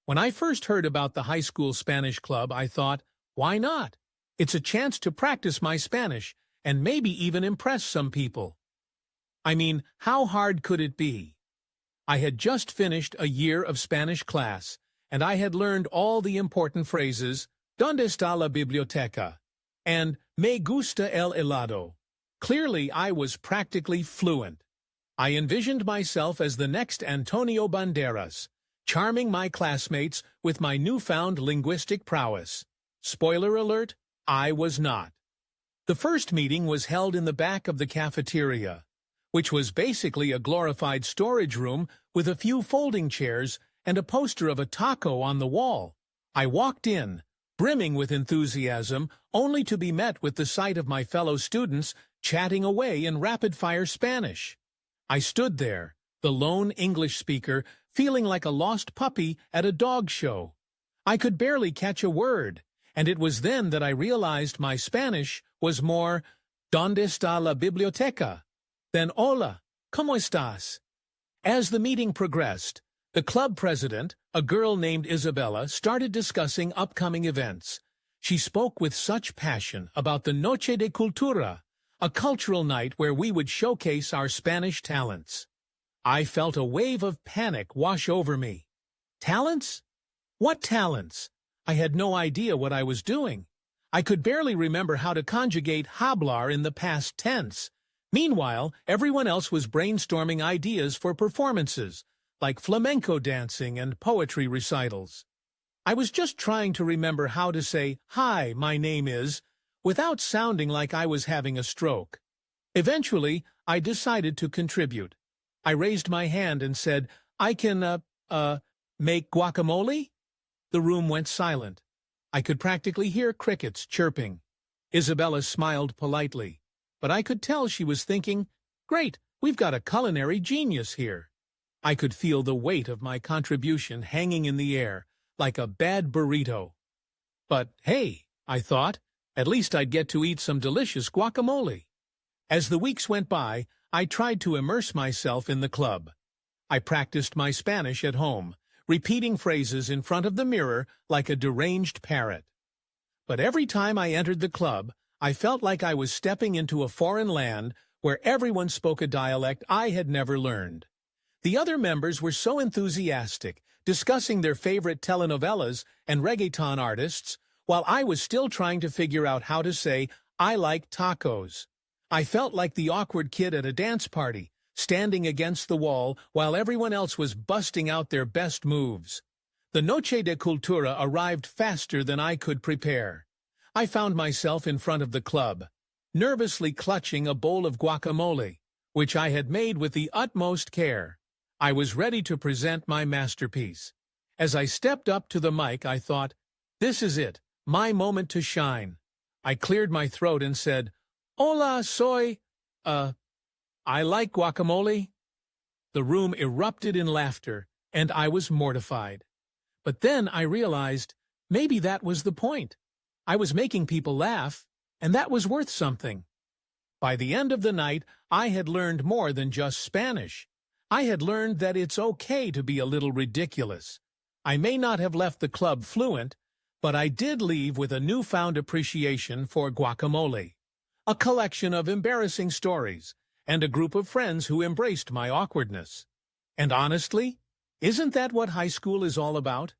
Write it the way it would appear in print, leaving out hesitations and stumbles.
When I first heard about the high school Spanish club, I thought, why not? It's a chance to practice my Spanish and maybe even impress some people. I mean, how hard could it be? I had just finished a year of Spanish class, and I had learned all the important phrases, ¿Dónde está la biblioteca? And Me gusta el helado. Clearly, I was practically fluent. I envisioned myself as the next Antonio Banderas, charming my classmates with my newfound linguistic prowess. Spoiler alert, I was not. The first meeting was held in the back of the cafeteria, which was basically a glorified storage room with a few folding chairs and a poster of a taco on the wall. I walked in, brimming with enthusiasm, only to be met with the sight of my fellow students chatting away in rapid-fire Spanish. I stood there, the lone English speaker, feeling like a lost puppy at a dog show. I could barely catch a word, and it was then that I realized my Spanish was more ¿Dónde está la biblioteca? Than hola, ¿cómo estás? As the meeting progressed, the club president, a girl named Isabella, started discussing upcoming events. She spoke with such passion about the Noche de Cultura, a cultural night where we would showcase our Spanish talents. I felt a wave of panic wash over me. Talents? What talents? I had no idea what I was doing. I could barely remember how to conjugate hablar in the past tense. Meanwhile, everyone else was brainstorming ideas for performances, like flamenco dancing and poetry recitals. I was just trying to remember how to say, "Hi, my name is," without sounding like I was having a stroke. Eventually, I decided to contribute. I raised my hand and said, I can, make guacamole? The room went silent. I could practically hear crickets chirping. Isabella smiled politely, but I could tell she was thinking, great, we've got a culinary genius here. I could feel the weight of my contribution hanging in the air, like a bad burrito. But hey, I thought, at least I'd get to eat some delicious guacamole. As the weeks went by, I tried to immerse myself in the club. I practiced my Spanish at home, repeating phrases in front of the mirror like a deranged parrot. But every time I entered the club, I felt like I was stepping into a foreign land where everyone spoke a dialect I had never learned. The other members were so enthusiastic, discussing their favorite telenovelas and reggaeton artists, while I was still trying to figure out how to say, I like tacos. I felt like the awkward kid at a dance party, standing against the wall while everyone else was busting out their best moves. The Noche de Cultura arrived faster than I could prepare. I found myself in front of the club, nervously clutching a bowl of guacamole, which I had made with the utmost care. I was ready to present my masterpiece. As I stepped up to the mic, I thought, this is it, my moment to shine. I cleared my throat and said, Hola, soy, I like guacamole. The room erupted in laughter, and I was mortified. But then I realized, maybe that was the point. I was making people laugh, and that was worth something. By the end of the night, I had learned more than just Spanish. I had learned that it's okay to be a little ridiculous. I may not have left the club fluent, but I did leave with a newfound appreciation for guacamole, a collection of embarrassing stories, and a group of friends who embraced my awkwardness. And honestly, isn't that what high school is all about?